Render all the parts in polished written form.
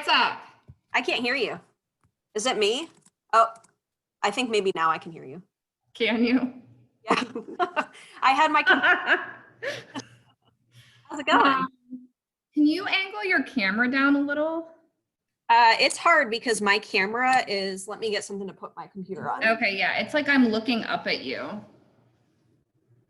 up? I can't hear you. Is it me? Oh, I think maybe now I can hear you. Can you? Yeah. I had my How's it going? Can you angle your camera down a little? It's hard because my camera is, let me get something to put my computer on. Okay, yeah, it's like I'm looking up at you.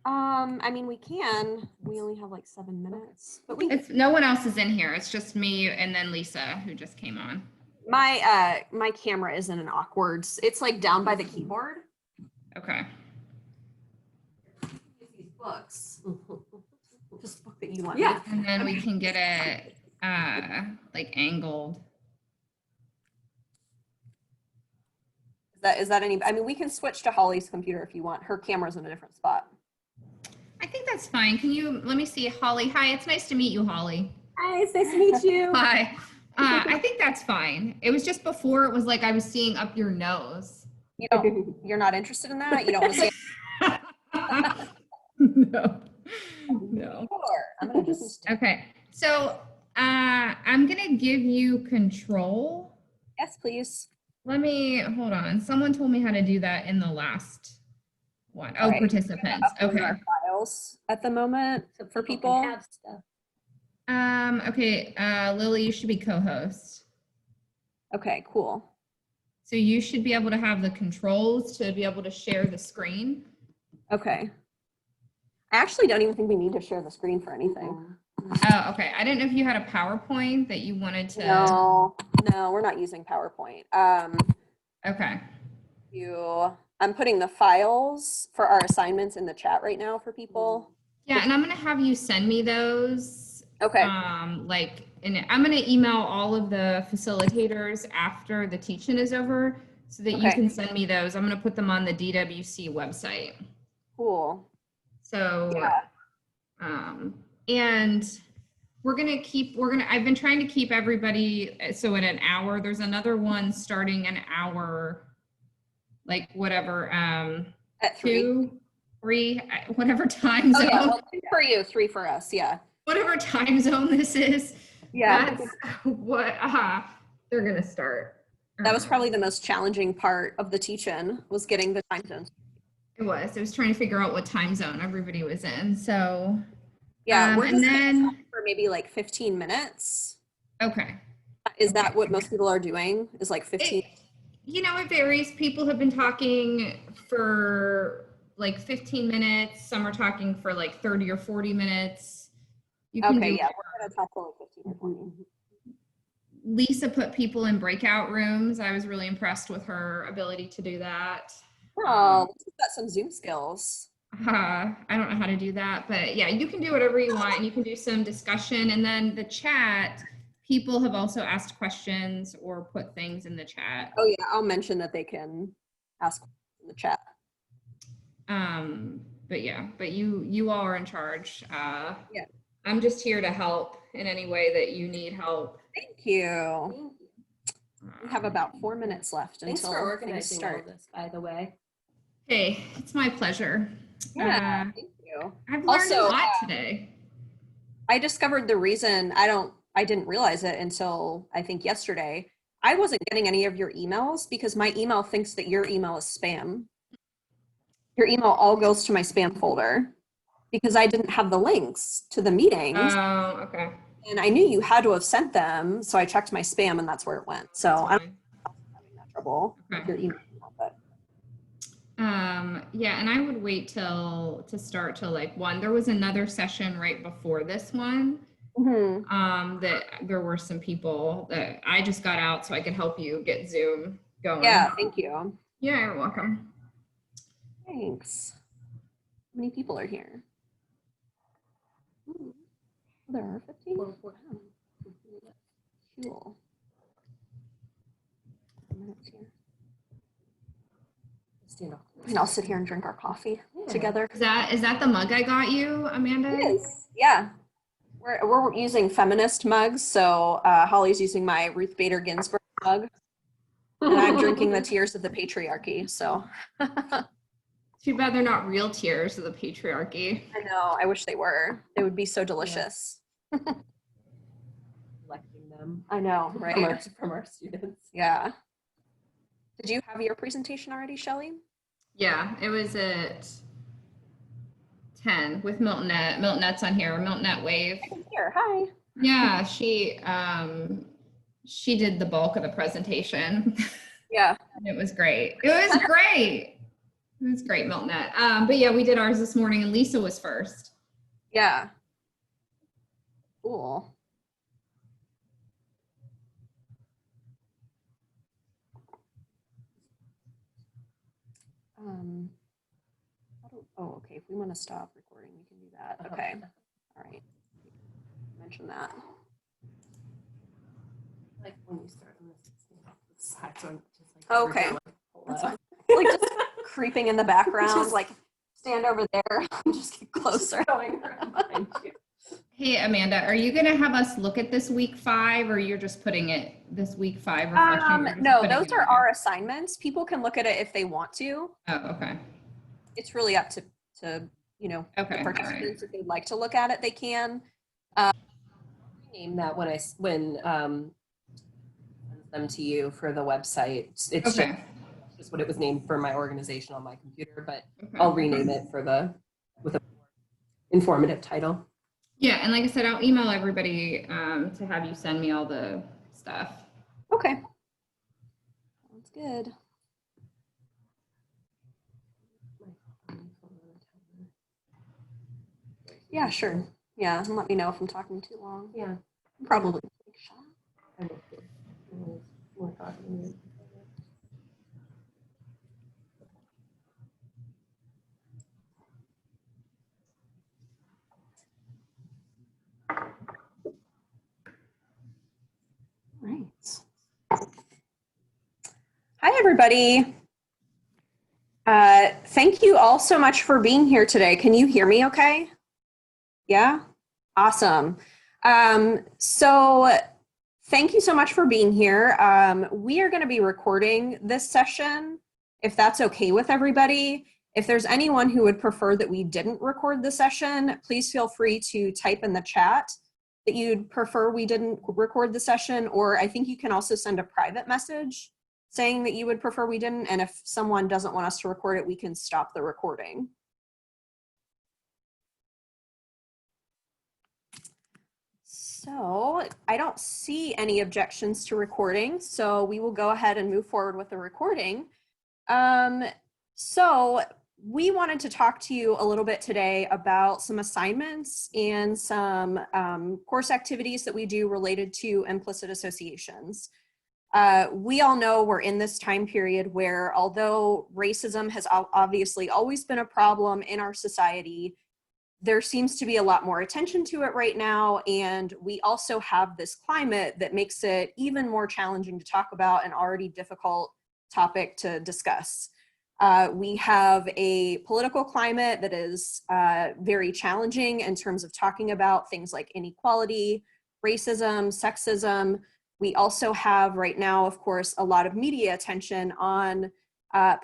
I mean, we can. We only have like 7 minutes, but No one else is in here. It's just me and then Lisa, who just came on. My camera is in an awkward. It's like down by the keyboard. Okay. These books. This book that you want. Yeah, and then we can get it like angled. Is that any? I mean, we can switch to Holly's computer if you want. Her camera's in a different spot. I think that's fine. Can you, let me see, Holly. Hi, it's nice to meet you, Holly. Hi, it's nice to meet you. Hi. I think that's fine. It was just before it was like I was seeing up your nose. You're not interested in that? You don't want to see No. Sure. I'm gonna just Okay. So I'm gonna give you control. Yes, please. Let me hold on. Someone told me how to do that in the last one. Oh, right. participants. Okay. Our files at the moment for people. Have stuff. Okay, Lily, you should be co-host. Okay, cool. So you should be able to have the controls to be able to share the screen. Okay. I actually don't even think we need to share the screen for anything. Oh, okay. I didn't know if you had a PowerPoint that you wanted to. No, we're not using PowerPoint. Okay. I'm putting the files for our assignments in the chat right now for people. Yeah, and I'm gonna have you send me those. Okay. I'm gonna email all of the facilitators after the teach-in is over so that you can send me those. I'm gonna put them on the DWC website. Cool. So, and I've been trying to keep everybody, so in an hour, there's another one starting an hour, like whatever, At 2, 3, whatever time zone. Oh, yeah, well, 2 for you, 3 for us, yeah. Whatever time zone this is. Yeah. That's what they're gonna start. That was probably the most challenging part of the teach-in, was getting the time zones. It was trying to figure out what time zone everybody was in. So yeah, we're just then for maybe like 15 minutes. Okay. Is that what most people are doing? Is like 15? It varies. People have been talking for like 15 minutes. Some are talking for like 30 or 40 minutes. Okay, yeah, we're gonna talk for like 15 or 20. Lisa put people in breakout rooms. I was really impressed with her ability to do that. Oh, Lisa's got some Zoom skills. I don't know how to do that, but yeah, you can do whatever you want, and you can do some discussion. And then the chat, people have also asked questions or put things in the chat. Oh yeah, I'll mention that they can ask in the chat. But yeah, but you all are in charge. Yeah. I'm just here to help in any way that you need help. Thank you. We have about 4 minutes left Thanks until for organizing start. all this, by the way. Hey, it's my pleasure. Yeah, thank you. I've learned a lot today. I discovered the reason I didn't realize it until I think yesterday. I wasn't getting any of your emails because my email thinks that your email is spam. Your email all goes to my spam folder because I didn't have the links to the meetings. Oh, okay. And I knew you had to have sent them, so I checked my spam and that's where it went. So I'm having that trouble with your email. But. Yeah, and I would wait to start till like 1. There was another session right before this one. That there were some people that I just got out so I could help you get Zoom going. Yeah, thank you. Yeah, you're welcome. Thanks. How many people are here? There are 15. Wow. Cool. And I'll sit here and drink our coffee together. Is that the mug I got you, Amanda? It is. Yeah. We're using feminist mugs, so Holly's using my Ruth Bader Ginsburg mug, and I'm drinking the Tears of the Patriarchy. So. Too bad they're not real tears of the patriarchy. I know. I wish they were. They would be so delicious. Collecting them. them. I know, right? From our students. Yeah. Did you have your presentation already, Shelley? Yeah, it was at 10 with Miltonette. Miltonette's on here, Miltonette Wave. Here, hi. Yeah, she did the bulk of the presentation. Yeah. It was great. It was great. It was great, Miltonette. But yeah, we did ours this morning and Lisa was first. Yeah. Cool. Oh, okay. If we want to stop recording, we can do that. Okay. All right. Mention that. Like when you start on this side, so I'm just like, Oh, okay. That's fine. Like just creeping in the background, Just- like stand over there, just get closer. Going around behind you. Hey, Amanda, are you going to have us look at this week 5 or you're just putting it this week 5 reflection? You're just No, putting those it are in our assignments. People can look at it if they want to. there? Oh, okay. It's really up to you know, Okay, the all right. participants. If they'd like to look at it, they can. Name that when send them to you for the website. It's Okay. just what it was named for my organization on my computer, but Okay. I'll rename it with a more informative title. Yeah, and like I said, I'll email everybody to have you send me all the stuff. Okay. Sounds good. Yeah, sure. Yeah, and let me know if I'm talking too long. Yeah. Probably. I don't feel more talking. Right. Hi, everybody. Thank you all so much for being here today. Can you hear me okay? Yeah? Awesome. So thank you so much for being here. We are going to be recording this session, if that's okay with everybody. If there's anyone who would prefer that we didn't record the session, please feel free to type in the chat that you'd prefer we didn't record the session, or I think you can also send a private message saying that you would prefer we didn't, and if someone doesn't want us to record it, we can stop the recording. So I don't see any objections to recording, so we will go ahead and move forward with the recording. So we wanted to talk to you a little bit today about some assignments and some course activities that we do related to implicit associations. We all know we're in this time period where, although racism has obviously always been a problem in our society, there seems to be a lot more attention to it right now, and we also have this climate that makes it even more challenging to talk about an already difficult topic to discuss. We have a political climate that is very challenging in terms of talking about things like inequality, racism, sexism. We also have right now, of course, a lot of media attention on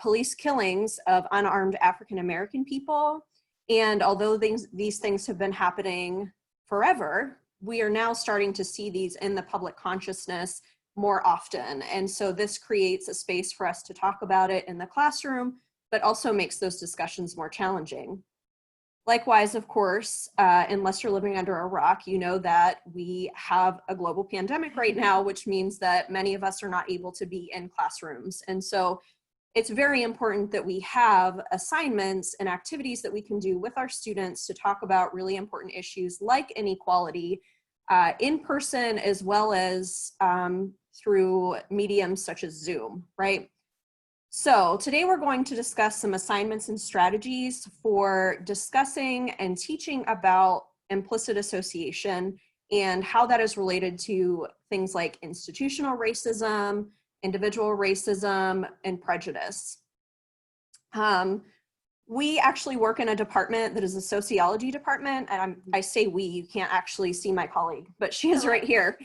police killings of unarmed African American people. And although these things have been happening forever, we are now starting to see these in the public consciousness more often. And so this creates a space for us to talk about it in the classroom, but also makes those discussions more challenging. Likewise, of course, unless you're living under a rock, you know that we have a global pandemic right now, which means that many of us are not able to be in classrooms. And so it's very important that we have assignments and activities that we can do with our students to talk about really important issues like inequality in person, as well as through mediums such as Zoom, right? So today we're going to discuss some assignments and strategies for discussing and teaching about implicit association and how that is related to things like institutional racism, individual racism, and prejudice. We actually work in a department that is a sociology department, and I say we, you can't actually see my colleague, but she is right here.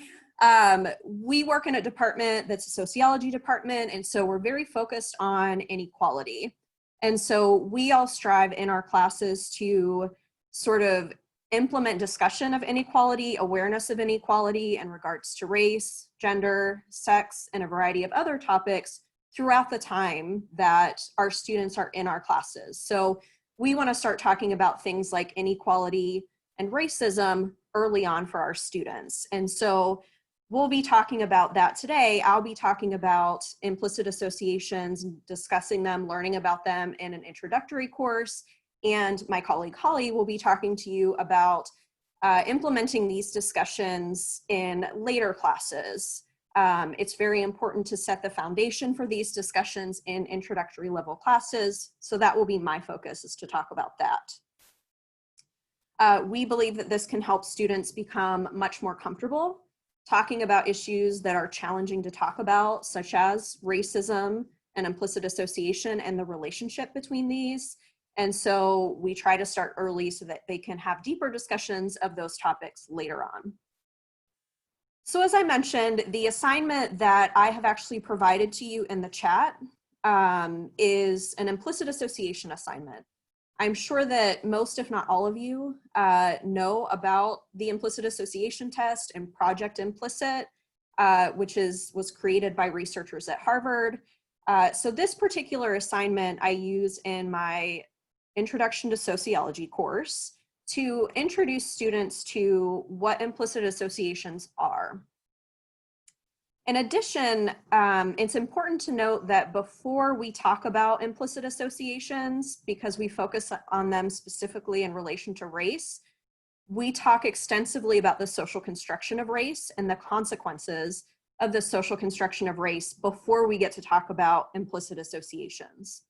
We work in a department that's a sociology department, and so we're very focused on inequality. And so we all strive in our classes to sort of implement discussion of inequality, awareness of inequality in regards to race, gender, sex, and a variety of other topics throughout the time that our students are in our classes. So we want to start talking about things like inequality and racism early on for our students. And so we'll be talking about that today. I'll be talking about implicit associations, discussing them, learning about them in an introductory course. And my colleague Holly will be talking to you about implementing these discussions in later classes. It's very important to set the foundation for these discussions in introductory level classes. So that will be my focus, is to talk about that. We believe that this can help students become much more comfortable talking about issues that are challenging to talk about, such as racism and implicit association and the relationship between these. And so we try to start early so that they can have deeper discussions of those topics later on. So as I mentioned, the assignment that I have actually provided to you in the chat is an implicit association assignment. I'm sure that most, if not all of you, know about the Implicit Association Test and Project Implicit, which was created by researchers at Harvard. So this particular assignment I use in my Introduction to Sociology course to introduce students to what implicit associations are. In addition, it's important to note that before we talk about implicit associations, because we focus on them specifically in relation to race, we talk extensively about the social construction of race and the consequences of the social construction of race before we get to talk about implicit associations.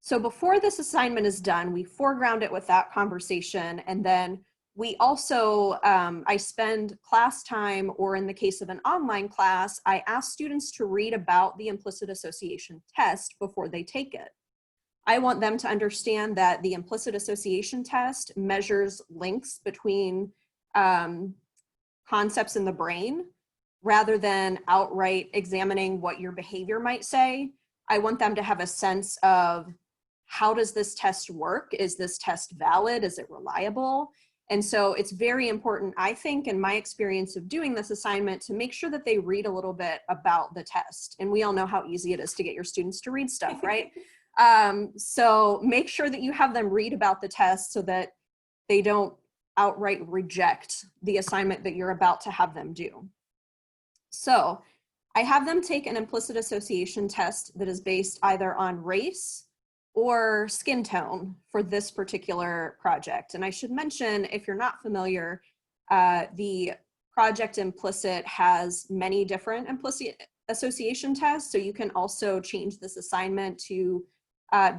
So before this assignment is done, we foreground it with that conversation, and then we also, I spend class time, or in the case of an online class, I ask students to read about the Implicit Association Test before they take it. I want them to understand that the Implicit Association Test measures links between concepts in the brain rather than outright examining what your behavior might say. I want them to have a sense of, how does this test work? Is this test valid? Is it reliable? And so it's very important, I think, in my experience of doing this assignment, to make sure that they read a little bit about the test. And we all know how easy it is to get your students to read stuff, right? So make sure that you have them read about the test so that they don't outright reject the assignment that you're about to have them do. So I have them take an implicit association test that is based either on race or skin tone for this particular project. And I should mention, if you're not familiar, the Project Implicit has many different implicit association tests, so you can also change this assignment to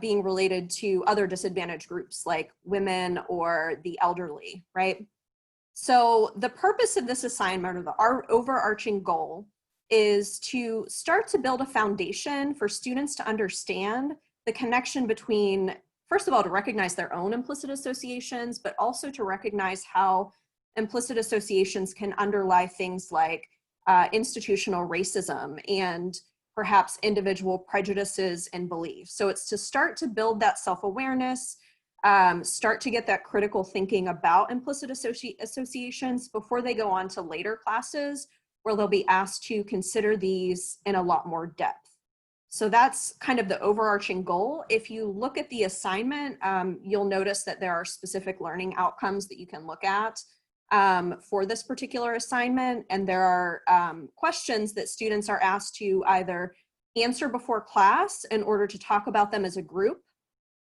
being related to other disadvantaged groups like women or the elderly, right? So the purpose of this assignment, or our overarching goal, is to start to build a foundation for students to understand the connection between, first of all, to recognize their own implicit associations, but also to recognize how implicit associations can underlie things like institutional racism and perhaps individual prejudices and beliefs. So it's to start to build that self-awareness, start to get that critical thinking about implicit associations before they go on to later classes where they'll be asked to consider these in a lot more depth. So that's kind of the overarching goal. If you look at the assignment, you'll notice that there are specific learning outcomes that you can look at for this particular assignment. And there are questions that students are asked to either answer before class in order to talk about them as a group.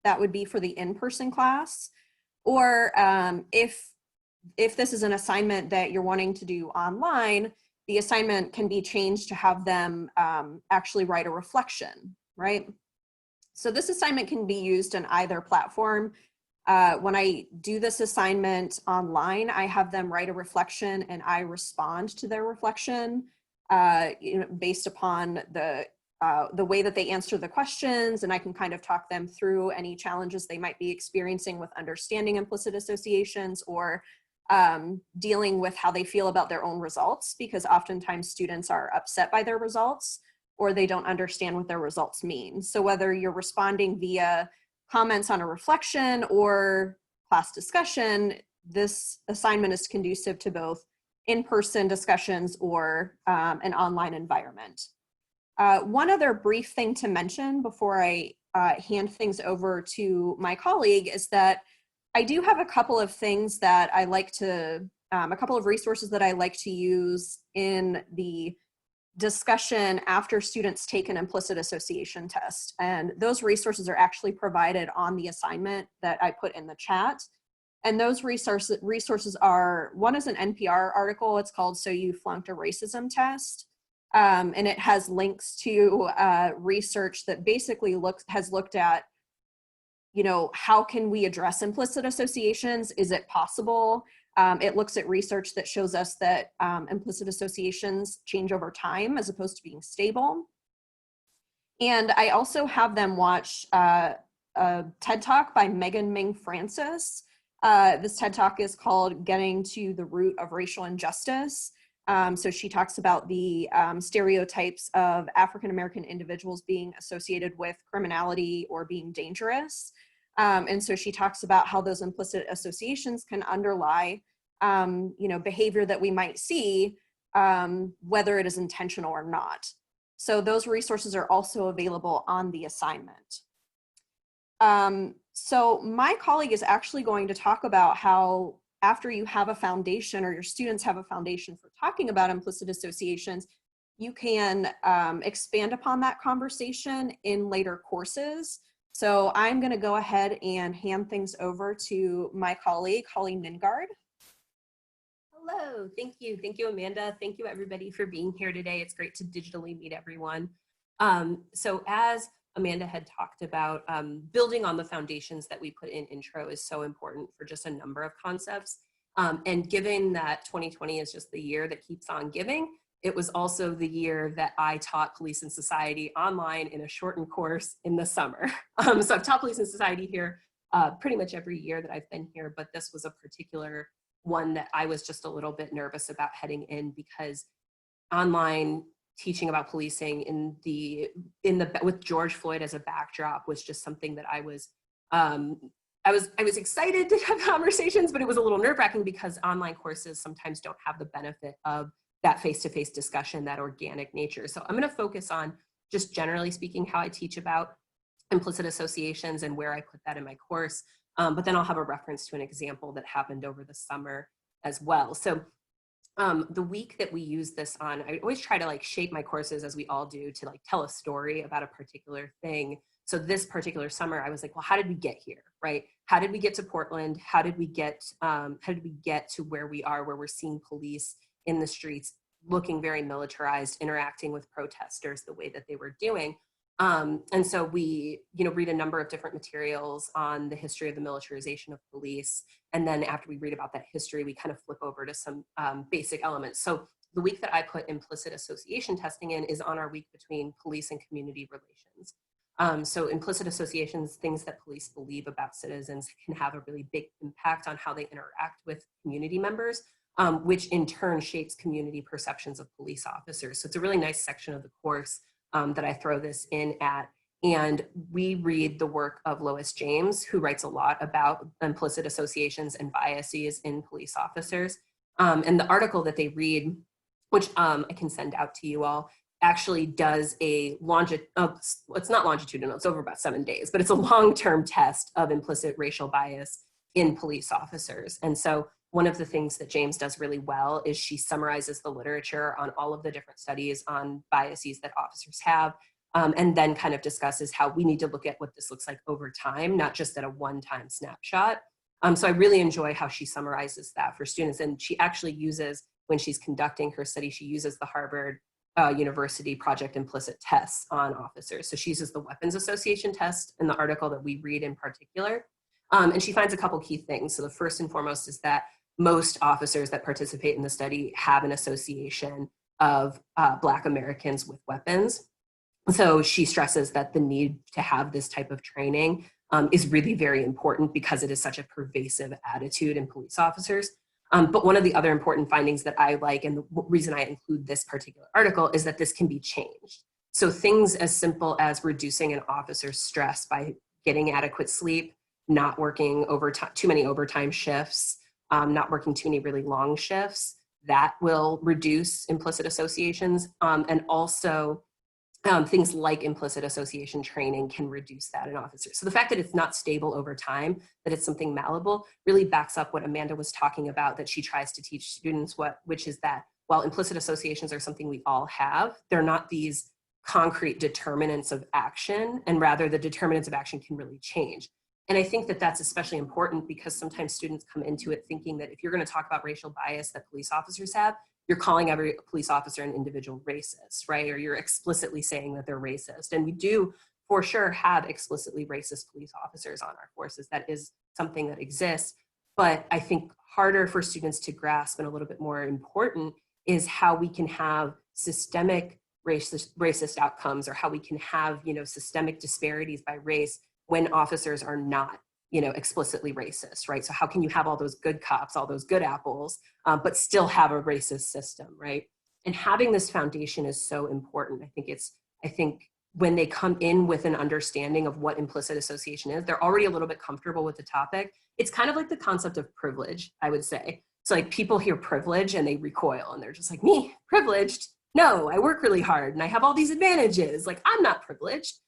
That would be for the in-person class. Or if this is an assignment that you're wanting to do online, the assignment can be changed to have them actually write a reflection, right? So this assignment can be used in either platform. When I do this assignment online, I have them write a reflection and I respond to their reflection based upon the way that they answer the questions, and I can kind of talk them through any challenges they might be experiencing with understanding implicit associations, or dealing with how they feel about their own results, because oftentimes students are upset by their results or they don't understand what their results mean. So whether you're responding via comments on a reflection or class discussion, this assignment is conducive to both in-person discussions or an online environment. One other brief thing to mention before I hand things over to my colleague is that I do have a couple of things that I like to, a couple of resources that I like to use in the discussion after students take an implicit association test. And those resources are actually provided on the assignment that I put in the chat. And those resources are, one is an NPR article, it's called "So You Flunked a Racism Test." And it has links to research that basically has looked at, you know, how can we address implicit associations? Is it possible? It looks at research that shows us that implicit associations change over time as opposed to being stable. And I also have them watch a TED Talk by Megan Ming Francis. This TED Talk is called "Getting to the Root of Racial Injustice." So she talks about the stereotypes of African-American individuals being associated with criminality or being dangerous. And so she talks about how those implicit associations can underlie, you know, behavior that we might see, whether it is intentional or not. So those resources are also available on the assignment. So my colleague is actually going to talk about how, after you have a foundation or your students have a foundation for talking about implicit associations, you can expand upon that conversation in later courses. So I'm going to go ahead and hand things over to my colleague, Holly Ningard. Hello, thank you. Thank you, Amanda. Thank you, everybody, for being here today. It's great to digitally meet everyone. So as Amanda had talked about, building on the foundations that we put in intro is so important for just a number of concepts. And given that 2020 is just the year that keeps on giving, it was also the year that I taught Police and Society online in a shortened course in the summer. So I've taught Police and Society here pretty much every year that I've been here, but this was a particular one that I was just a little bit nervous about heading in, because online teaching about policing with George Floyd as a backdrop was just something that I was excited to have conversations, but it was a little nerve-wracking because online courses sometimes don't have the benefit of that face-to-face discussion, that organic nature. So I'm going to focus on just generally speaking how I teach about implicit associations and where I put that in my course. But then I'll have a reference to an example that happened over the summer as well. So the week that we use this on, I always try to like shape my courses, as we all do, to like tell a story about a particular thing. So this particular summer, I was like, well, how did we get here, right? How did we get to Portland? How did we get to where we are, where we're seeing police in the streets looking very militarized, interacting with protesters the way that they were doing? And so we, read a number of different materials on the history of the militarization of police. And then after we read about that history, we kind of flip over to some basic elements. So the week that I put implicit association testing in is on our week between police and community relations. So implicit associations, things that police believe about citizens, can have a really big impact on how they interact with community members, which in turn shapes community perceptions of police officers. So it's a really nice section of the course that I throw this in at. And we read the work of Lois James, who writes a lot about implicit associations and biases in police officers. And the article that they read, which I can send out to you all, actually does a it's not longitudinal, it's over about 7 days, but it's a long-term test of implicit racial bias in police officers. And so one of the things that James does really well is she summarizes the literature on all of the different studies on biases that officers have, and then kind of discusses how we need to look at what this looks like over time, not just at a one-time snapshot. So I really enjoy how she summarizes that for students. And she actually uses, when she's conducting her study, she uses the Harvard University Project Implicit Tests on officers. So she uses the Weapons Association Test in the article that we read in particular. And she finds a couple key things. So the first and foremost is that most officers that participate in the study have an association of Black Americans with weapons. So she stresses that the need to have this type of training is really very important because it is such a pervasive attitude in police officers. But one of the other important findings that I like, and the reason I include this particular article, is that this can be changed. So things as simple as reducing an officer's stress by getting adequate sleep, not working too many overtime shifts, not working too many really long shifts. That will reduce implicit associations, and also things like implicit association training can reduce that in officers. So the fact that it's not stable over time, that it's something malleable, really backs up what Amanda was talking about, that she tries to teach students, which is that while implicit associations are something we all have, they're not these concrete determinants of action, and rather the determinants of action can really change. And I think that that's especially important because sometimes students come into it thinking that if you're going to talk about racial bias that police officers have, you're calling every police officer an individual racist, right? Or you're explicitly saying that they're racist. And we do for sure have explicitly racist police officers on our forces. That is something that exists. But I think harder for students to grasp and a little bit more important is how we can have systemic racist outcomes, or how we can have, systemic disparities by race when officers are not, explicitly racist, right? So how can you have all those good cops, all those good apples, but still have a racist system, right? And having this foundation is so important. I think when they come in with an understanding of what implicit association is, they're already a little bit comfortable with the topic. It's kind of like the concept of privilege, I would say. So like people hear privilege and they recoil and they're just like, me, privileged? No, I work really hard and I have all these advantages. Like, I'm not privileged.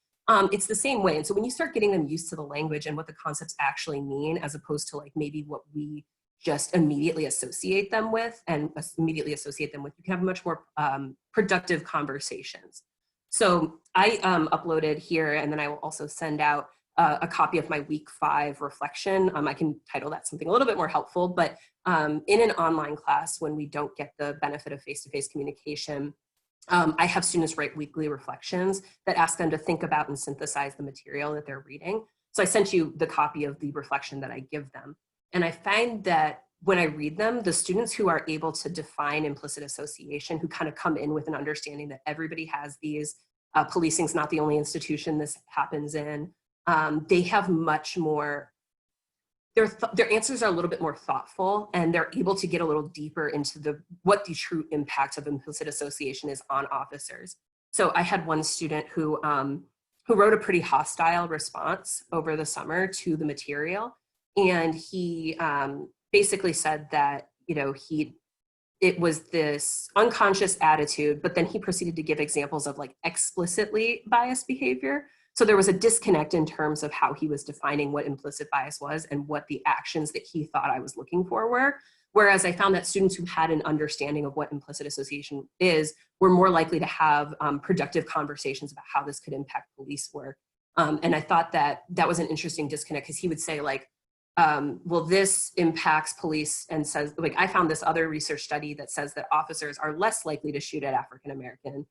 It's the same way. And so when you start getting them used to the language and what the concepts actually mean, as opposed to like maybe what we just immediately associate them with, you can have much more productive conversations. So I uploaded here, and then I will also send out a copy of my week 5 reflection. I can title that something a little bit more helpful, but in an online class, when we don't get the benefit of face-to-face communication, I have students write weekly reflections that ask them to think about and synthesize the material that they're reading. So I sent you the copy of the reflection that I give them. And I find that when I read them, the students who are able to define implicit association, who kind of come in with an understanding that everybody has these, policing's not the only institution this happens in, they have much more, their answers are a little bit more thoughtful, and they're able to get a little deeper into what the true impact of implicit association is on officers. So I had one student who wrote a pretty hostile response over the summer to the material. And he basically said that, it was this unconscious attitude, but then he proceeded to give examples of like explicitly biased behavior. So there was a disconnect in terms of how he was defining what implicit bias was and what the actions that he thought I was looking for were. Whereas I found that students who had an understanding of what implicit association is were more likely to have productive conversations about how this could impact police work. And I thought that was an interesting disconnect, because he would say like, well, this impacts police, and says, like, I found this other research study that says that officers are less likely to shoot at African-American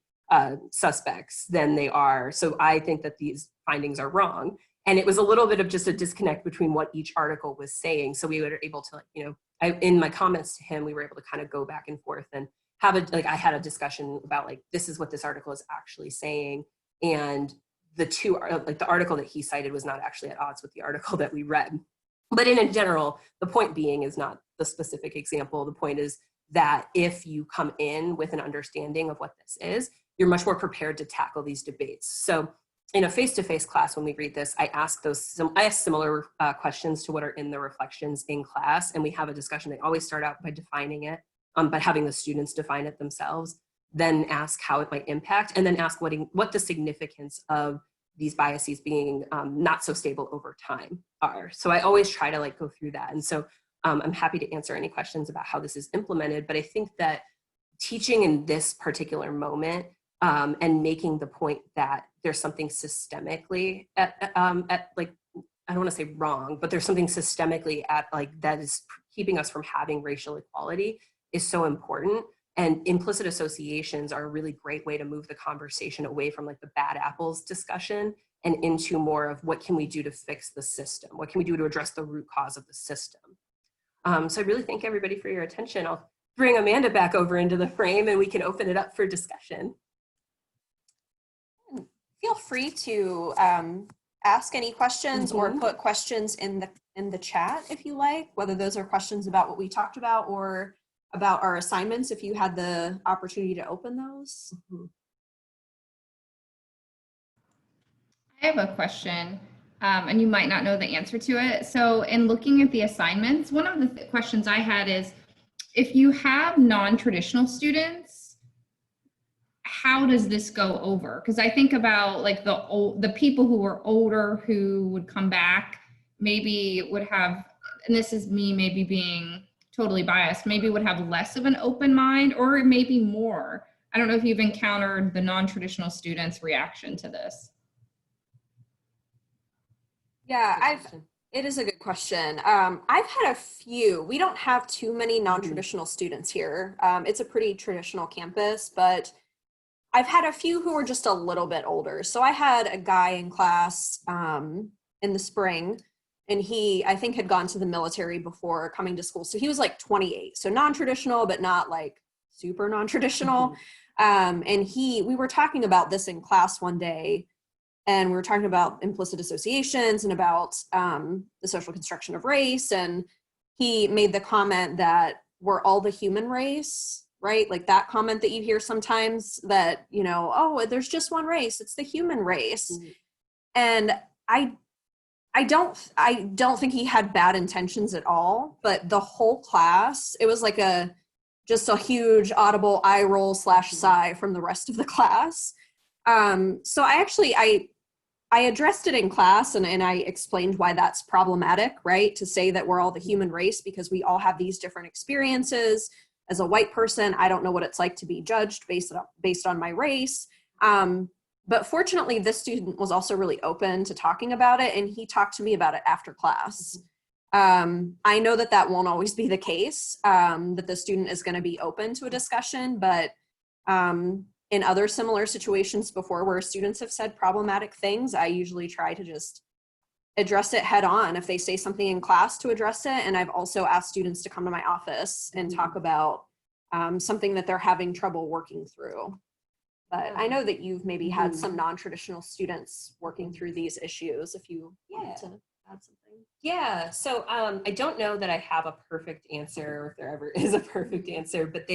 suspects than they are. So I think that these findings are wrong. And it was a little bit of just a disconnect between what each article was saying. So we were able to, in my comments to him, we were able to kind of go back and forth and have I had a discussion about like, this is what this article is actually saying. And the article that he cited was not actually at odds with the article that we read. But in general, the point being is not the specific example. The point is that if you come in with an understanding of what this is, you're much more prepared to tackle these debates. So in a face-to-face class, when we read this, I ask similar questions to what are in the reflections in class, and we have a discussion. They always start out by defining it, by having the students define it themselves, then ask how it might impact, and then ask what the significance of these biases being not so stable over time are. So I always try to go through that. And so I'm happy to answer any questions about how this is implemented, but I think that teaching in this particular moment and making the point that there's something systemically I don't want to say wrong, but there's something systemically that is keeping us from having racial equality is so important. And implicit associations are a really great way to move the conversation away from the bad apples discussion and into more of what can we do to fix the system? What can we do to address the root cause of the system? So I really thank everybody for your attention. I'll bring Amanda back over into the frame and we can open it up for discussion. Feel free to ask any questions or put questions in the chat if you like, whether those are questions about what we talked about or about our assignments, if you had the opportunity to open those. I have a question. and you might not know the answer to it. So in looking at the assignments, one of the questions I had is, if you have non-traditional students, how does this go over? Because I think about like the people who were older who would come back, maybe would have, and this is me maybe being totally biased, maybe would have less of an open mind, or maybe more. I don't know if you've encountered the non-traditional students' reaction to this. Yeah, it is a good question. I've had a few. We don't have too many non-traditional students here. It's a pretty traditional campus, but I've had a few who are just a little bit older. So I had a guy in class in the spring, and he, I think, had gone to the military before coming to school. So he was like 28, so non-traditional, but not like super non-traditional. And we were talking about this in class one day, and we were talking about implicit associations and about the social construction of race. And he made the comment that we're all the human race, right? Like that comment that you hear sometimes that, you know, oh, there's just one race, it's the human race. And I don't think he had bad intentions at all, but the whole class, it was like just a huge audible eye roll / sigh from the rest of the class. So I addressed it in class, and I explained why that's problematic, right? To say that we're all the human race because we all have these different experiences. As a white person, I don't know what it's like to be judged based on my race. But fortunately, this student was also really open to talking about it, and he talked to me about it after class. I know that won't always be the case, that the student is going to be open to a discussion, but in other similar situations before where students have said problematic things, I usually try to just address it head on if they say something in class, to address it. And I've also asked students to come to my office and talk about something that they're having trouble working through. But I know that you've maybe had some non-traditional students working through these issues, if you want to add something. Yeah, so I don't know that I have a perfect answer, or if there ever is a perfect answer, but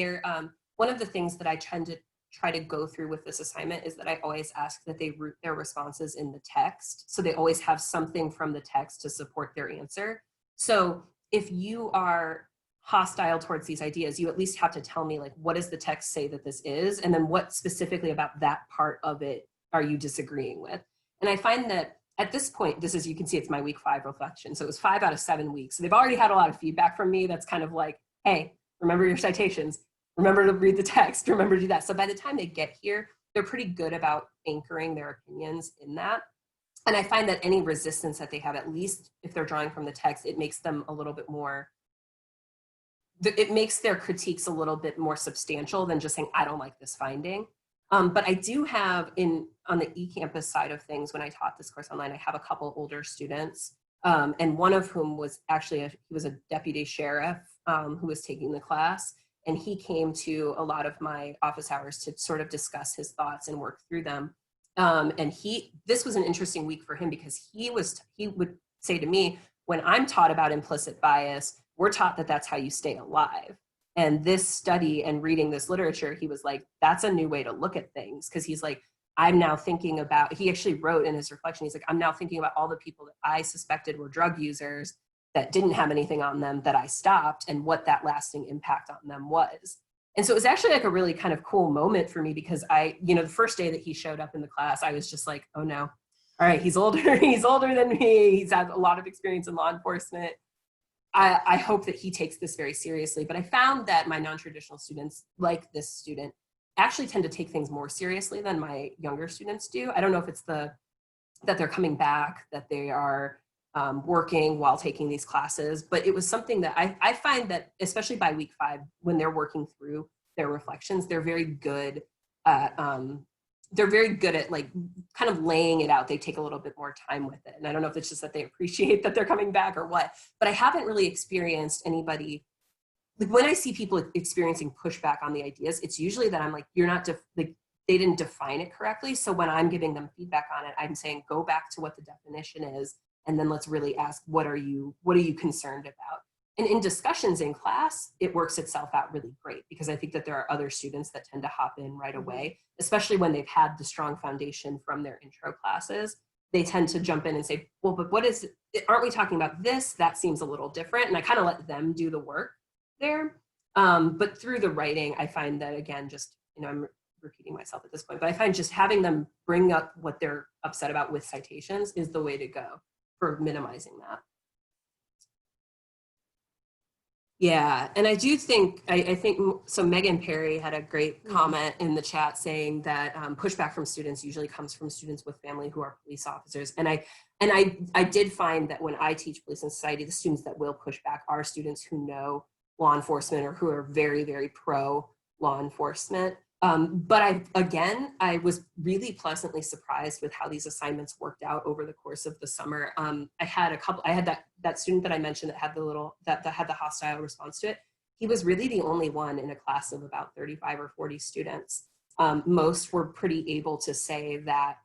one of the things that I try to go through with this assignment is that I always ask that they root their responses in the text. So they always have something from the text to support their answer. So if you are hostile towards these ideas, you at least have to tell me, like, what does the text say that this is? And then what specifically about that part of it are you disagreeing with? And I find that at this point, you can see it's my week 5 reflection. So it was 5 out of 7 weeks. So they've already had a lot of feedback from me that's kind of like, hey, remember your citations. Remember to read the text, remember to do that. So by the time they get here, they're pretty good about anchoring their opinions in that. And I find that any resistance that they have, at least if they're drawing from the text, it makes them a little bit more, it makes their critiques a little bit more substantial than just saying, I don't like this finding. But I do have on the eCampus side of things, when I taught this course online, I have a couple older students, and one of whom was actually, he was a deputy sheriff who was taking the class. And he came to a lot of my office hours to sort of discuss his thoughts and work through them. And this was an interesting week for him because he would say to me, when I'm taught about implicit bias, we're taught that that's how you stay alive. And this study and reading this literature, he was like, that's a new way to look at things. Because he's like, I'm now thinking about, he actually wrote in his reflection, he's like, I'm now thinking about all the people that I suspected were drug users that didn't have anything on them that I stopped, and what that lasting impact on them was. And so it was actually like a really kind of cool moment for me, because the first day that he showed up in the class, I was just like, oh no, all right, he's older, he's older than me, he's had a lot of experience in law enforcement. I hope that he takes this very seriously. But I found that my non-traditional students, like this student, actually tend to take things more seriously than my younger students do. I don't know if it's that they're coming back, that they are working while taking these classes, but it was something that I find that, especially by week 5, when they're working through their reflections, they're very good at like kind of laying it out. They take a little bit more time with it. And I don't know if it's just that they appreciate that they're coming back or what, but I haven't really experienced anybody, like when I see people experiencing pushback on the ideas, it's usually that I'm like, you're not, they didn't define it correctly. So when I'm giving them feedback on it, I'm saying, go back to what the definition is. And then let's really ask, what are you concerned about? And in discussions in class, it works itself out really great, because I think that there are other students that tend to hop in right away, especially when they've had the strong foundation from their intro classes. they tend to jump in and say, well, but aren't we talking about this? That seems a little different. And I kind of let them do the work there. But through the writing, I find that, again, just, I'm repeating myself at this point, but I find just having them bring up what they're upset about with citations is the way to go for minimizing that. Yeah, and I do think, I think, so Megan Perry had a great comment in the chat saying that pushback from students usually comes from students with family who are police officers. And I did find that when I teach police and society, the students that will push back are students who know law enforcement or who are very, very pro law enforcement. But I was really pleasantly surprised with how these assignments worked out over the course of the summer. I had that student that I mentioned that had that had the hostile response to it. He was really the only one in a class of about 35 or 40 students. Most were pretty able to say that,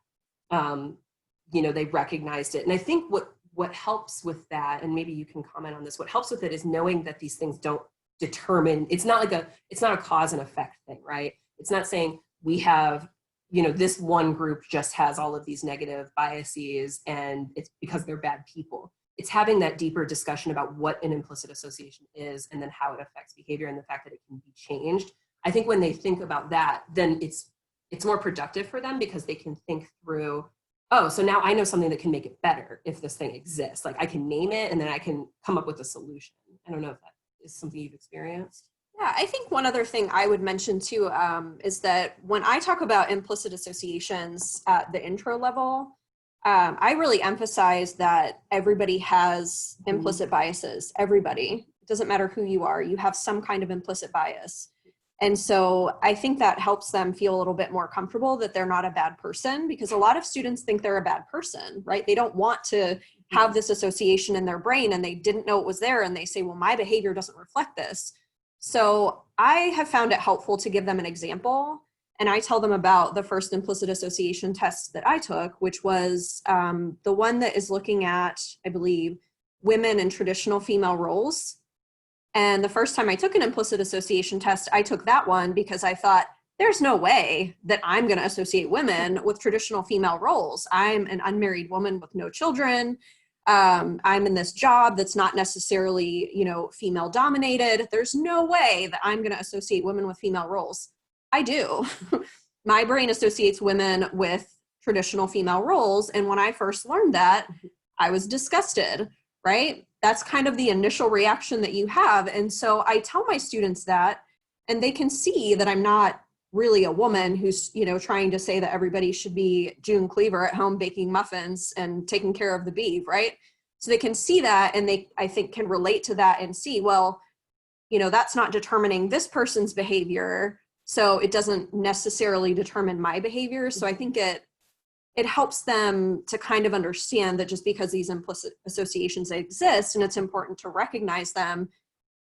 they recognized it. And I think what helps with that, and maybe you can comment on this, what helps with it is knowing that these things don't determine, it's not a cause and effect thing, right? It's not saying we have, this one group just has all of these negative biases and it's because they're bad people. It's having that deeper discussion about what an implicit association is and then how it affects behavior and the fact that it can be changed. I think when they think about that, then it's more productive for them because they can think through, oh, so now I know something that can make it better if this thing exists. Like I can name it and then I can come up with a solution. I don't know if that is something you've experienced. Yeah, I think one other thing I would mention too is that when I talk about implicit associations at the intro level, I really emphasize that everybody has implicit biases. Everybody. It doesn't matter who you are. You have some kind of implicit bias. And so I think that helps them feel a little bit more comfortable that they're not a bad person, because a lot of students think they're a bad person, right? They don't want to have this association in their brain and they didn't know it was there and they say, well, my behavior doesn't reflect this. So I have found it helpful to give them an example, and I tell them about the first implicit association test that I took, which was the one that is looking at, I believe, women in traditional female roles. And the first time I took an implicit association test, I took that one because I thought, there's no way that I'm going to associate women with traditional female roles. I'm an unmarried woman with no children. I'm in this job that's not necessarily, female dominated. There's no way that I'm going to associate women with female roles. I do. My brain associates women with traditional female roles. And when I first learned that, I was disgusted, right? That's kind of the initial reaction that you have. And so I tell my students that, and they can see that I'm not really a woman who's, trying to say that everybody should be June Cleaver at home baking muffins and taking care of the beef, right? So they can see that, and they, I think, can relate to that and see, well, that's not determining this person's behavior, so it doesn't necessarily determine my behavior. So I think it helps them to kind of understand that just because these implicit associations exist and it's important to recognize them,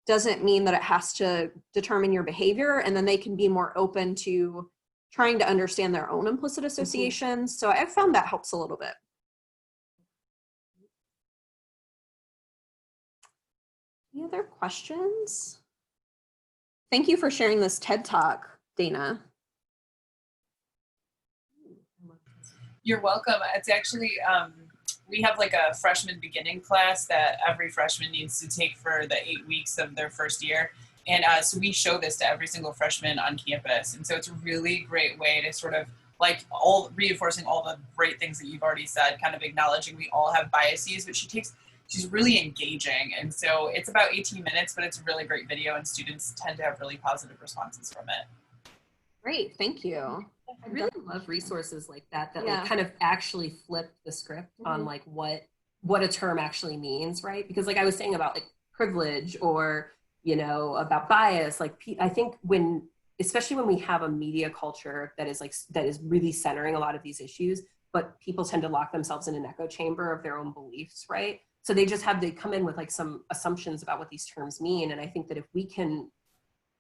doesn't mean that it has to determine your behavior, and then they can be more open to trying to understand their own implicit associations. So I've found that helps a little bit. Any other questions? Thank you for sharing this TED Talk, Dana. You're welcome. It's actually, we have like a freshman beginning class that every freshman needs to take for the 8 weeks of their first year. And so we show this to every single freshman on campus. And so it's a really great way to sort of reinforcing all the great things that you've already said, kind of acknowledging we all have biases, but she's really engaging. And so it's about 18 minutes, but it's a really great video and students tend to have really positive responses from it. Great, thank you. I really love resources like that Yeah. like kind of actually flip the script on like what a term actually means, right? Because like I was saying about like privilege or, about bias, like I think especially when we have a media culture that is really centering a lot of these issues, but people tend to lock themselves in an echo chamber of their own beliefs, right? So they come in with like some assumptions about what these terms mean. And I think that if we can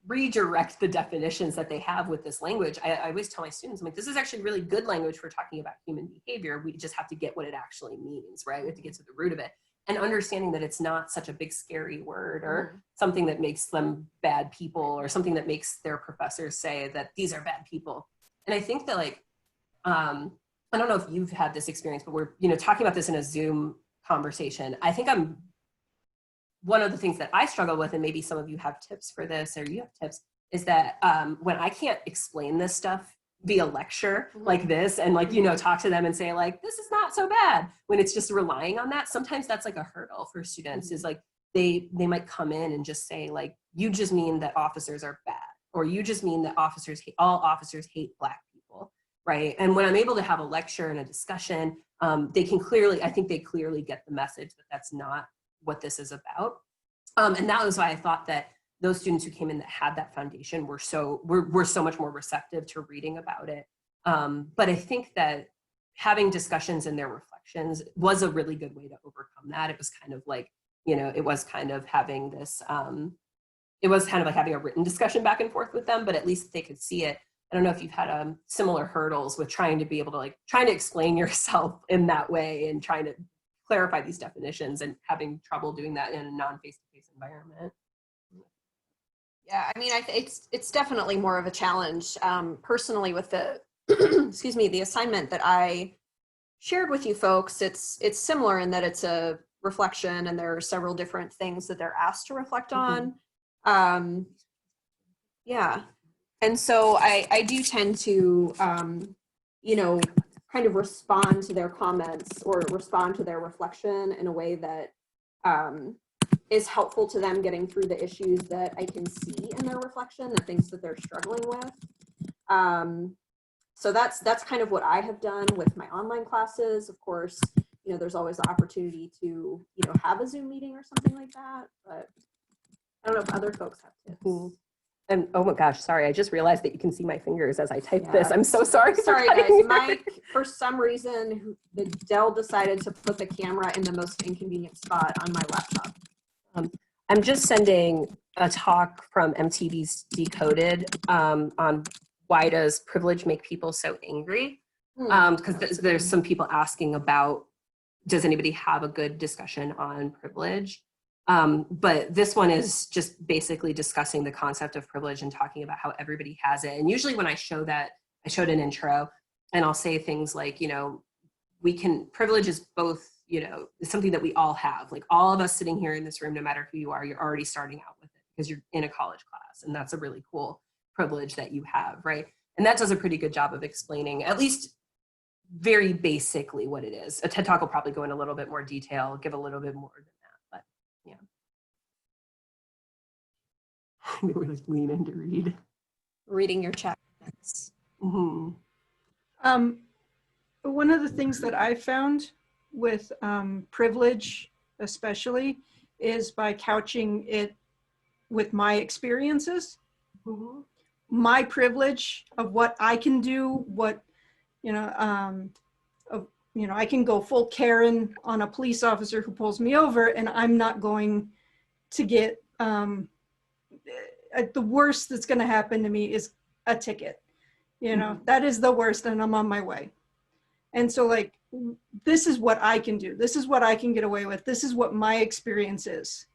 redirect the definitions that they have with this language, I always tell my students, I'm like, this is actually really good language for talking about human behavior. We just have to get what it actually means, right? We have to get to the root of it. And understanding that it's not such a big scary word or something that makes them bad people or something that makes their professors say that these are bad people. And I think that I don't know if you've had this experience, but we're, talking about this in a Zoom conversation. I think one of the things that I struggle with, and maybe some of you have tips for this, or you have tips, is that when I can't explain this stuff via lecture like this, and talk to them and say like, this is not so bad, when it's just relying on that, sometimes that's like a hurdle for students, is like, they might come in and just say like, you just mean that officers are bad, or you just mean that all officers hate Black people, right? And when I'm able to have a lecture and a discussion, I think they clearly get the message that that's not what this is about. And that was why I thought that those students who came in that had that foundation were so much more receptive to reading about it. But I think that having discussions in their reflections was a really good way to overcome that. It was kind of like, it was kind of having this, it was kind of like having a written discussion back and forth with them, but at least they could see it. I don't know if you've had similar hurdles with trying to explain yourself in that way and trying to clarify these definitions and having trouble doing that in a non-face-to-face environment. Yeah, I mean, it's definitely more of a challenge. Personally, with the excuse me, the assignment that I shared with you folks, it's similar in that it's a reflection, and there are several different things that they're asked to reflect on. Yeah, and so I do tend to kind of respond to their comments or respond to their reflection in a way that is helpful to them getting through the issues that I can see in their reflection, the things that they're struggling with. So that's kind of what I have done with my online classes. Of course, there's always the opportunity to, have a Zoom meeting or something like that, but I don't know if other folks have tips. And oh my gosh, sorry, I just realized that you can see my fingers as I type this. I'm so sorry. Sorry guys, Mike, for some reason, the Dell decided to put the camera in the most inconvenient spot on my laptop. I'm just sending a talk from MTV's Decoded on why does privilege make people so angry? Because there's some people asking about, does anybody have a good discussion on privilege? But this one is just basically discussing the concept of privilege and talking about how everybody has it. And usually when I show that, I showed an intro, and I'll say things like, privilege is both, it's something that we all have. Like all of us sitting here in this room, no matter who you are, you're already starting out with it because you're in a college class. And that's a really cool privilege that you have, right? And that does a pretty good job of explaining, at least very basically, what it is. A TED Talk will probably go in a little bit more detail, give a little bit more than that, but yeah. They were like lean in to read. Reading your chat. One of the things that I found with privilege, especially, is by couching it with my experiences. My privilege of what I can do, what, I can go full Karen on a police officer who pulls me over, and I'm not going to get, the worst that's going to happen to me is a ticket. That is the worst, and I'm on my way. And so like, this is what I can do. This is what I can get away with. This is what my experience is.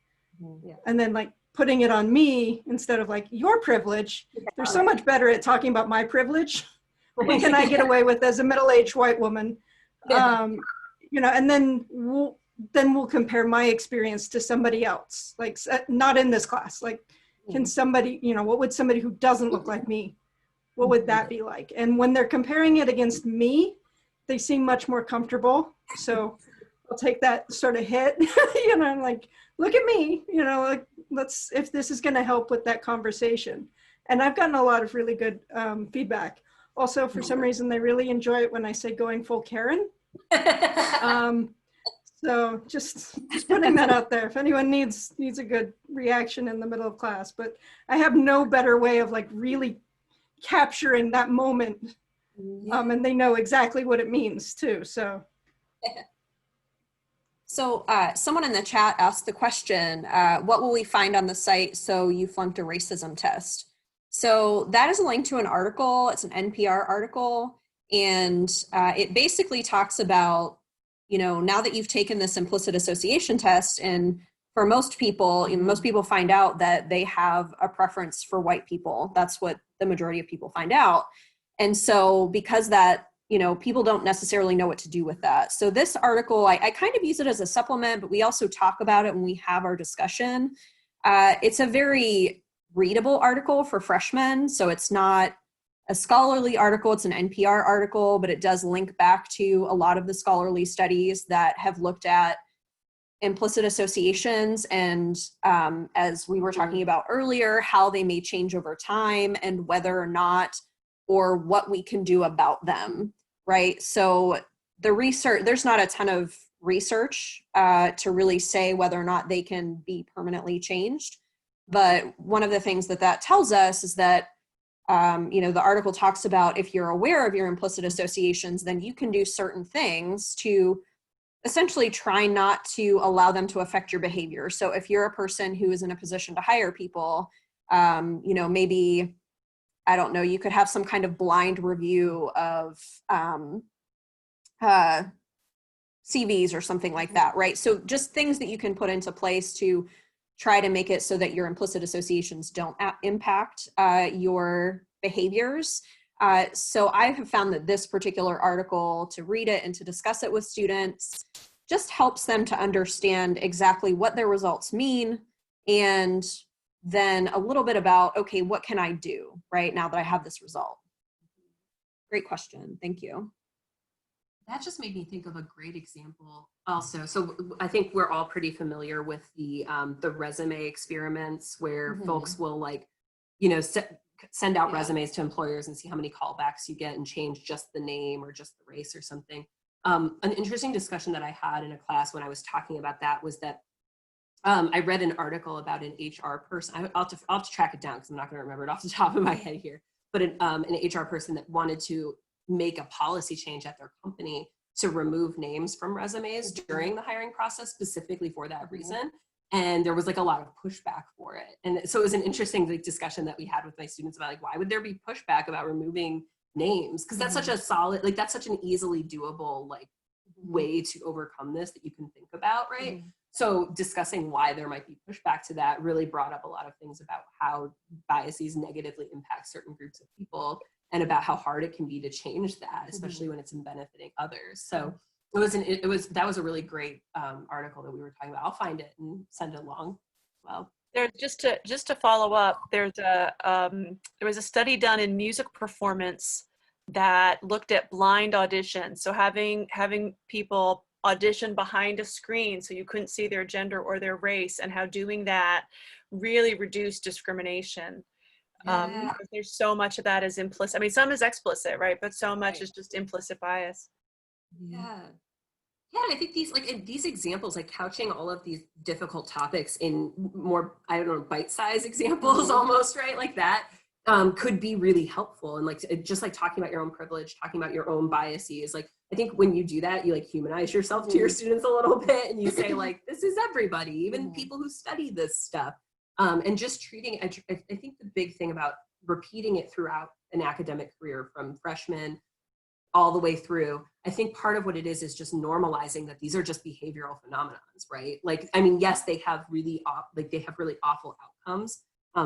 Yeah. And then like putting it on me instead of like your privilege. They're so much better at talking about my privilege. What can I get away with as a middle-aged white woman? And then we'll compare my experience to somebody else, like not in this class. Like, can somebody, what would somebody who doesn't look like me, what would that be like? And when they're comparing it against me, they seem much more comfortable. So I'll take that sort of hit, like, look at me, like, let's, if this is going to help with that conversation. And I've gotten a lot of really good feedback. Also, for some reason, they really enjoy it when I say going full Karen. So just putting that out there. If anyone needs a good reaction in the middle of class, but I have no better way of like really capturing that moment. And they know exactly what it means too, so. So someone in the chat asked the question, what will we find on the site so you flunked a racism test? So that is a link to an article. It's an NPR article. And it basically talks about, now that you've taken this implicit association test, and for most people find out that they have a preference for white people. That's what the majority of people find out. And so because that you know, people don't necessarily know what to do with that. So this article, I kind of use it as a supplement, but we also talk about it when we have our discussion. It's a very readable article for freshmen. So it's not a scholarly article, it's an NPR article, but it does link back to a lot of the scholarly studies that have looked at implicit associations and, as we were talking about earlier, how they may change over time and whether or not or what we can do about them, right? So the research, there's not a ton of research to really say whether or not they can be permanently changed. But one of the things that tells us is that, you know, the article talks about if you're aware of your implicit associations, then you can do certain things to essentially try not to allow them to affect your behavior. So if you're a person who is in a position to hire people, you know, maybe, I don't know, you could have some kind of blind review of CVs or something like that, right? So just things that you can put into place to try to make it so that your implicit associations don't impact your behaviors. So I have found that this particular article, to read it and to discuss it with students, just helps them to understand exactly what their results mean, and then a little bit about, okay, what can I do right now that I have this result? Great question. Thank you. That just made me think of a great example also. So I think we're all pretty familiar with the resume experiments where folks will, like, you know, send out resumes to employers and see how many callbacks you get and change just the name or just the race or something. An interesting discussion that I had in a class when I was talking about that was that I read an article about an HR person. I'll have to track it down because I'm not going to remember it off the top of my head here. But an HR person that wanted to make a policy change at their company to remove names from resumes during the hiring process specifically for that reason. And there was like a lot of pushback for it. And so it was an interesting discussion that we had with my students about, like, why would there be pushback about removing names? Because that's such a solid, like, that's such an easily doable, like, way to overcome this that you can think about, right? So discussing why there might be pushback to that really brought up a lot of things about how biases negatively impact certain groups of people and about how hard it can be to change that, especially when it's in benefiting others. So that was a really great article that we were talking about. I'll find it and send it along as well. There's just to follow up, there was a study done in music performance that looked at blind auditions. So having people audition behind a screen so you couldn't see their gender or their race, and how doing that really reduced discrimination. Because there's so much of that is implicit. I mean, some is explicit, right? But so much is just implicit bias. Yeah, I think these examples, like couching all of these difficult topics in more, I don't know, bite-sized examples almost, right? Like that could be really helpful. And like, just like talking about your own privilege, talking about your own biases. Like, I think when you do that, you like humanize yourself to your students a little bit, and you say like, this is everybody, even people who study this stuff. And just treating, I think the big thing about repeating it throughout an academic career from freshman all the way through, I think part of what it is just normalizing that these are just behavioral phenomenons, right? Like, I mean, yes, they have really awful outcomes.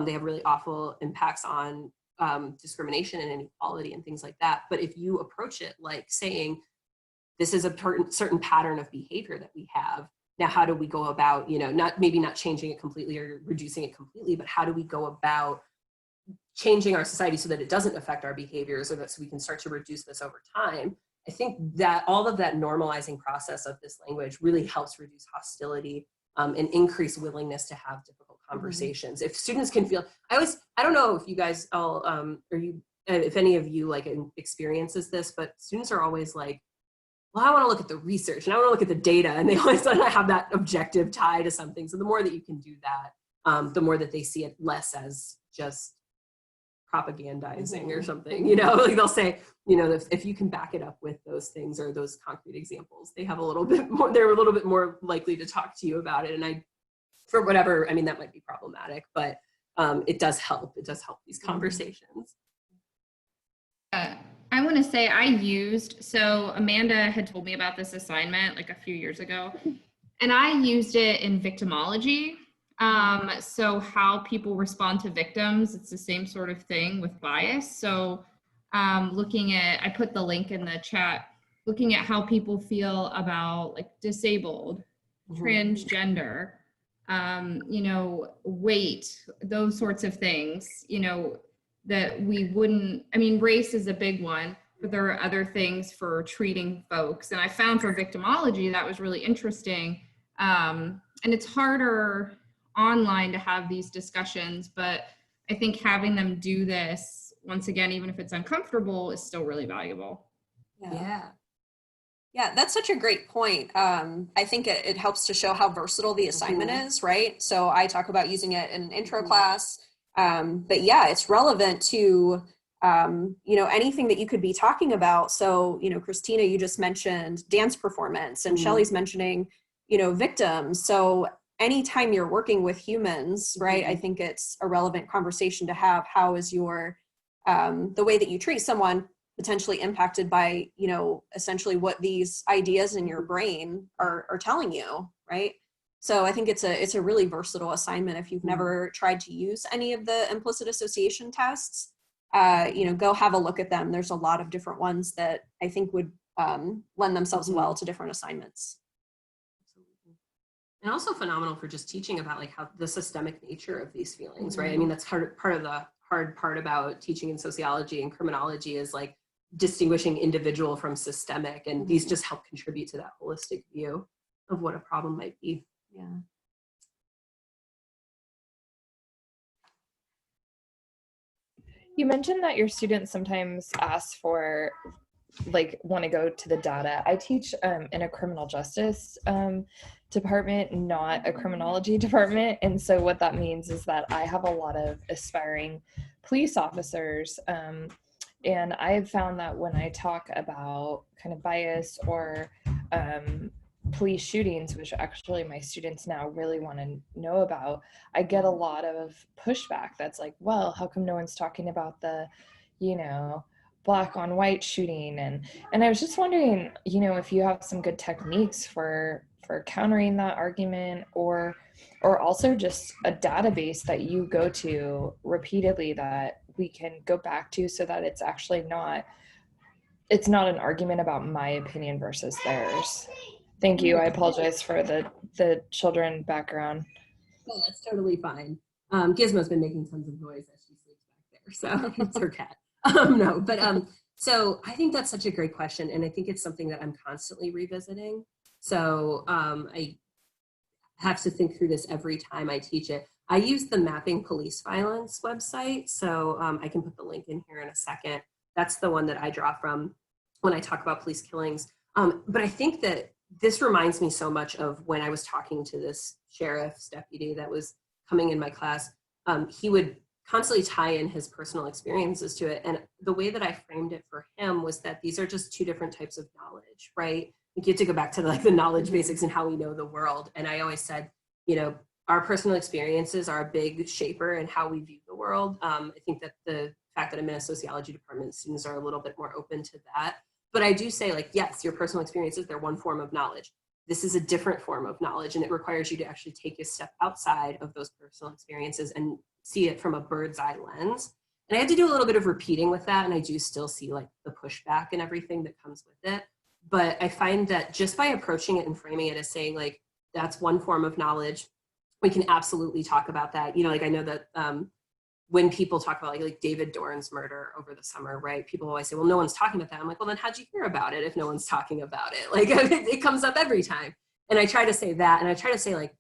They have really awful impacts on discrimination and inequality and things like that. But if you approach it like saying, this is a certain pattern of behavior that we have, now how do we go about, you know, maybe not changing it completely or reducing it completely, but how do we go about changing our society so that it doesn't affect our behaviors, or that so we can start to reduce this over time? I think that all of that normalizing process of this language really helps reduce hostility and increase willingness to have difficult conversations. If students can feel, I don't know if you guys all, if any of you like experiences this, but students are always like, well, I want to look at the research and I want to look at the data, and they always want to have that objective tie to something. So the more that you can do that, the more that they see it less as just propagandizing or something, you know, like they'll say, you know, if you can back it up with those things or those concrete examples, they're a little bit more likely to talk to you about it. And for whatever, I mean, that might be problematic, but it does help these conversations. I want to say so Amanda had told me about this assignment like a few years ago, and I used it in victimology. So how people respond to victims, it's the same sort of thing with bias. So looking at, I put the link in the chat, looking at how people feel about like disabled, transgender, you know, weight, those sorts of things, you know, that we wouldn't, I mean, race is a big one, but there are other things for treating folks. And I found for victimology, that was really interesting. And it's harder online to have these discussions, but I think having them do this, once again, even if it's uncomfortable, is still really valuable. Yeah, that's such a great point. I think it helps to show how versatile the assignment is, right? So I talk about using it in intro class, but yeah, it's relevant to, you know, anything that you could be talking about. So, you know, Christina, you just mentioned dance performance, and Shelley's mentioning, you know, victims. So anytime you're working with humans, right, I think it's a relevant conversation to have. How is your, the way that you treat someone potentially impacted by, you know, essentially what these ideas in your brain are telling you, right? So I think it's a really versatile assignment. If you've never tried to use any of the implicit association tests, you know, go have a look at them. There's a lot of different ones that I think would lend themselves well to different assignments. And also phenomenal for just teaching about like how the systemic nature of these feelings, right? I mean, that's part of the hard part about teaching in sociology and criminology is like distinguishing individual from systemic, and these just help contribute to that holistic view of what a problem might be. Yeah. You mentioned that your students sometimes ask for, like, want to go to the data. I teach in a criminal justice department, not a criminology department. And so what that means is that I have a lot of aspiring police officers. And I have found that when I talk about kind of bias or police shootings, which actually my students now really want to know about, I get a lot of pushback that's like, well, how come no one's talking about the, you know, black on white shooting? And I was just wondering, you know, if you have some good techniques for countering that argument, or also just a database that you go to repeatedly that we can go back to so that it's actually not an argument about my opinion versus theirs. Thank you. I apologize for the children background. Oh, that's totally fine. Gizmo's been making tons of noise as she sleeps back there, so it's her cat. No, but so I think that's such a great question, and I think it's something that I'm constantly revisiting. So I have to think through this every time I teach it. I use the Mapping Police Violence website, so I can put the link in here in a second. That's the one that I draw from when I talk about police killings. But I think that this reminds me so much of when I was talking to this sheriff's deputy that was coming in my class. He would constantly tie in his personal experiences to it. And the way that I framed it for him was that these are just two different types of knowledge, right? You have to go back to like the knowledge basics and how we know the world. And I always said, you know, our personal experiences are a big shaper in how we view the world. I think that the fact that I'm in a sociology department, students are a little bit more open to that. But I do say, like, yes, your personal experiences, they're one form of knowledge. This is a different form of knowledge, and it requires you to actually take a step outside of those personal experiences and see it from a bird's eye lens. And I had to do a little bit of repeating with that, and I do still see like the pushback and everything that comes with it. But I find that just by approaching it and framing it as saying, like, that's one form of knowledge, we can absolutely talk about that. You know, like I know that when people talk about like David Dorn's murder over the summer, right? People always say, well, no one's talking about that. I'm like, well, then how'd you hear about it if no one's talking about it? Like it comes up every time. And I try to say that, and I try to say like,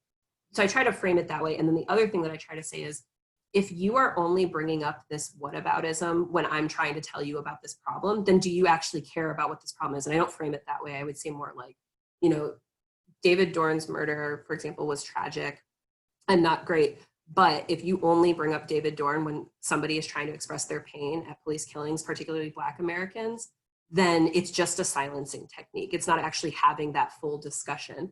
so I try to frame it that way. And then the other thing that I try to say is, if you are only bringing up this whataboutism when I'm trying to tell you about this problem, then do you actually care about what this problem is? And I don't frame it that way. I would say more like, you know, David Dorn's murder, for example, was tragic and not great. But if you only bring up David Dorn when somebody is trying to express their pain at police killings, particularly Black Americans, then it's just a silencing technique. It's not actually having that full discussion.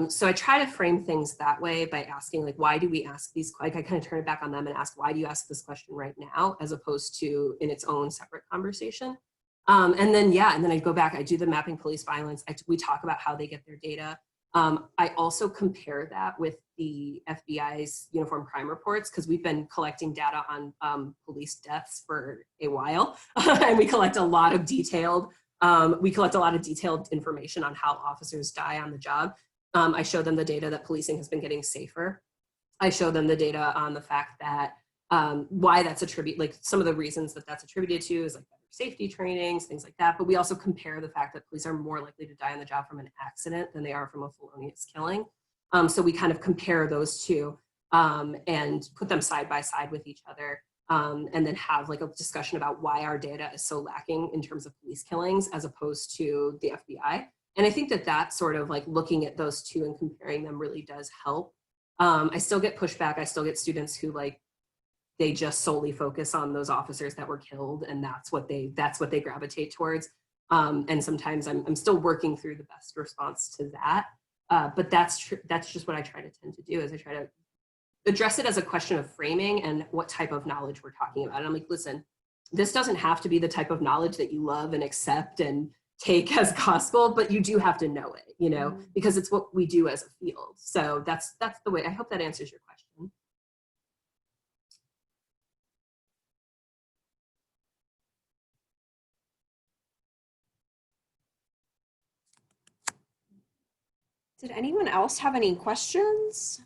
So I try to frame things that way by asking, like, why do we ask these? Like, I kind of turn it back on them and ask, why do you ask this question right now, as opposed to in its own separate conversation? And then, yeah, and then I go back, I do the Mapping Police Violence. We talk about how they get their data. I also compare that with the FBI's uniform crime reports, because we've been collecting data on police deaths for a while, and we collect a lot of detailed information on how officers die on the job. I show them the data that policing has been getting safer. I show them the data on the fact that why that's attributed, like some of the reasons that that's attributed to is like better safety trainings, things like that. But we also compare the fact that police are more likely to die on the job from an accident than they are from a felonious killing. So we kind of compare those two and put them side by side with each other, and then have like a discussion about why our data is so lacking in terms of police killings as opposed to the FBI. And I think that that sort of like looking at those two and comparing them really does help. I still get pushback. I still get students who like, they just solely focus on those officers that were killed, and that's what they gravitate towards. And sometimes I'm still working through the best response to that. But that's just what I try to tend to do, is I try to address it as a question of framing and what type of knowledge we're talking about. And I'm like, listen, this doesn't have to be the type of knowledge that you love and accept and take as gospel, but you do have to know it, you know, because it's what we do as a field. So that's the way. I hope that answers your question. Did anyone else have any questions?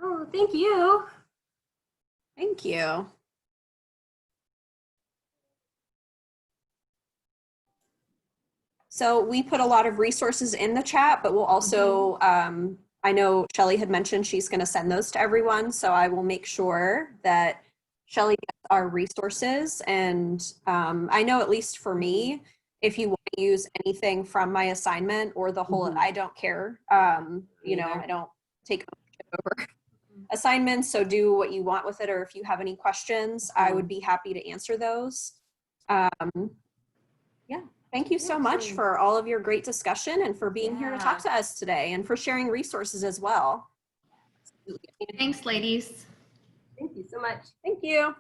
Oh, thank you. Thank you. So we put a lot of resources in the chat, but we'll also, I know Shelly had mentioned she's going to send those to everyone. So I will make sure that Shelly gets our resources. And I know, at least for me, if you want to use anything from my assignment or the whole, I don't care. You know, I don't take over assignments. So do what you want with it. Or if you have any questions, I would be happy to answer those. Yeah. Thank you so much for all of your great discussion and for being here to talk to us today and for sharing resources as well. Thanks, ladies. Thank you so much. Thank you.